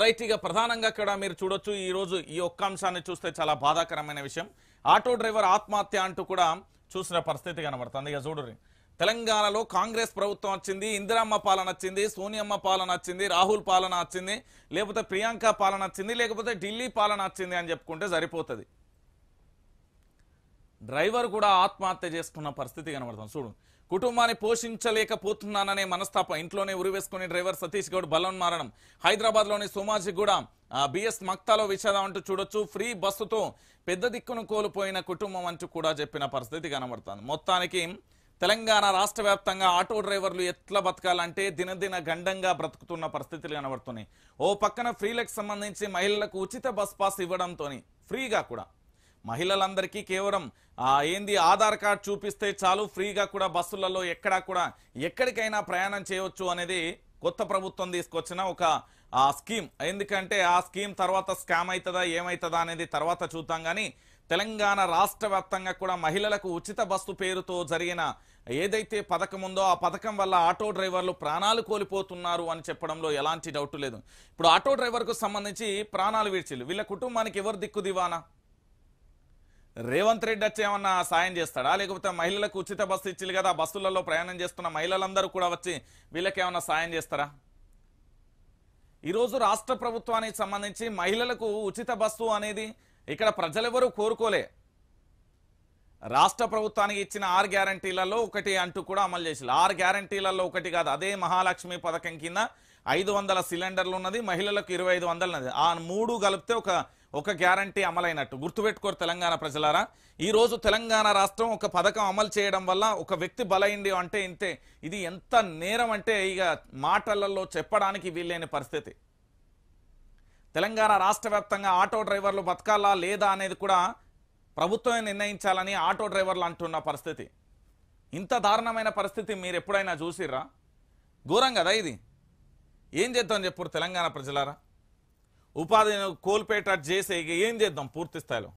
Right ఇక ప్రధానంగా కూడా మీరు చూడొచ్చు ఈ రోజు ఈ ఒక్క అంశాన్ని చూస్తే చాలా బాధాకరమైన విషయం. ఆటో డ్రైవర్ ఆత్మహత్య అంటూ కూడా చూసిన పరిస్థితి కనబడుతుంది. ఇక చూడండి, తెలంగాణలో కాంగ్రెస్ ప్రభుత్వం వచ్చింది, ఇందిరమ్మ పాలన వచ్చింది, సోనియమ్మ పాలన వచ్చింది, రాహుల్ పాలన వచ్చింది, లేకపోతే ప్రియాంక పాలన వచ్చింది, లేకపోతే ఢిల్లీ పాలన వచ్చింది అని చెప్పుకుంటే సరిపోతుంది. డ్రైవర్ కూడా ఆత్మహత్య చేసుకున్న పరిస్థితి కనబడుతుంది. చూడు, కుటుంబాన్ని పోషించలేకపోతున్నాననే మనస్తాపం, ఇంట్లోనే ఉరివేసుకుని డ్రైవర్ సతీష్ గౌడ్ బలవన్మారణం. హైదరాబాద్లోని సోమాజిగూడ బిఎస్ మక్తాలో విషాదం అంటూ చూడొచ్చు. ఫ్రీ బస్సుతో పెద్ద దిక్కును కోల్పోయిన కుటుంబం అంటూ కూడా చెప్పిన పరిస్థితి కనబడుతుంది. మొత్తానికి తెలంగాణ రాష్ట్ర వ్యాప్తంగా ఆటో డ్రైవర్లు ఎట్లా బతకాలంటే దినదిన గండంగా బ్రతుకుతున్న పరిస్థితులు కనబడుతున్నాయి. ఓ పక్కన ఫ్రీలకు సంబంధించి మహిళలకు ఉచిత బస్ పాస్ ఇవ్వడంతో ఫ్రీగా కూడా మహిళలందరికీ కేవలం ఏంది ఆధార్ కార్డ్ చూపిస్తే చాలు ఫ్రీగా కూడా బస్సులలో ఎక్కడా కూడా ఎక్కడికైనా ప్రయాణం చేయవచ్చు అనేది కొత్త ప్రభుత్వం తీసుకొచ్చిన ఒక స్కీమ్. ఎందుకంటే ఆ స్కీమ్ తర్వాత స్కామ్ అవుతుందా ఏమవుతుందా అనేది తర్వాత చూద్దాం. కానీ తెలంగాణ రాష్ట్ర వ్యాప్తంగా కూడా మహిళలకు ఉచిత బస్సు పేరుతో జరిగిన ఏదైతే పథకం ఉందో ఆ పథకం వల్ల ఆటో డ్రైవర్లు ప్రాణాలు కోల్పోతున్నారు అని చెప్పడంలో ఎలాంటి డౌట్ లేదు. ఇప్పుడు ఆటో డ్రైవర్కు సంబంధించి ప్రాణాలు విడిచిల్లు, వీళ్ళ కుటుంబానికి ఎవరు దిక్కు దివానా? రేవంత్ రెడ్డి వచ్చి ఏమన్నా సాయం చేస్తాడా? లేకపోతే మహిళలకు ఉచిత బస్సు ఇచ్చిల్లు కదా, బస్సులలో ప్రయాణం చేస్తున్న మహిళలందరూ కూడా వచ్చి వీళ్ళకేమన్నా సాయం చేస్తారా? ఈరోజు రాష్ట్ర ప్రభుత్వానికి సంబంధించి మహిళలకు ఉచిత బస్సు అనేది ఇక్కడ ప్రజలెవరూ కోరుకోలే. రాష్ట్ర ప్రభుత్వానికి ఇచ్చిన 6 గ్యారంటీలలో ఒకటి అంటూ కూడా అమలు చేసిల్లు. 6 గ్యారంటీలలో ఒకటి కాదు, అదే మహాలక్ష్మి పథకం కింద 500 సిలిండర్లు ఉన్నది, మహిళలకు 2500 ఉన్నది. ఆ 3 కలిపితే ఒక గ్యారంటీ అమలైనట్టు గుర్తుపెట్టుకోరు తెలంగాణ ప్రజలారా. ఈ రోజు తెలంగాణ రాష్ట్రం ఒక పథకం అమలు చేయడం వల్ల ఒక వ్యక్తి బలైంది అంటే ఇంతే. ఇది ఎంత నేరం అంటే ఇక మాటలలో చెప్పడానికి వీల్లేని పరిస్థితి. తెలంగాణ రాష్ట్ర వ్యాప్తంగా ఆటో డ్రైవర్లు బతకాలా లేదా అనేది కూడా ప్రభుత్వమే నిర్ణయించాలని ఆటో డ్రైవర్లు అంటున్న పరిస్థితి. ఇంత దారుణమైన పరిస్థితి మీరు ఎప్పుడైనా చూసిర్రా? ఘోరం కదా ఇది. ఏం చేద్దాం చెప్పుడు తెలంగాణ ప్రజలారా? ఉపాధిని కోల్పోయేటట్టు చేసే ఇక ఏం చేద్దాం పూర్తి స్థాయిలో?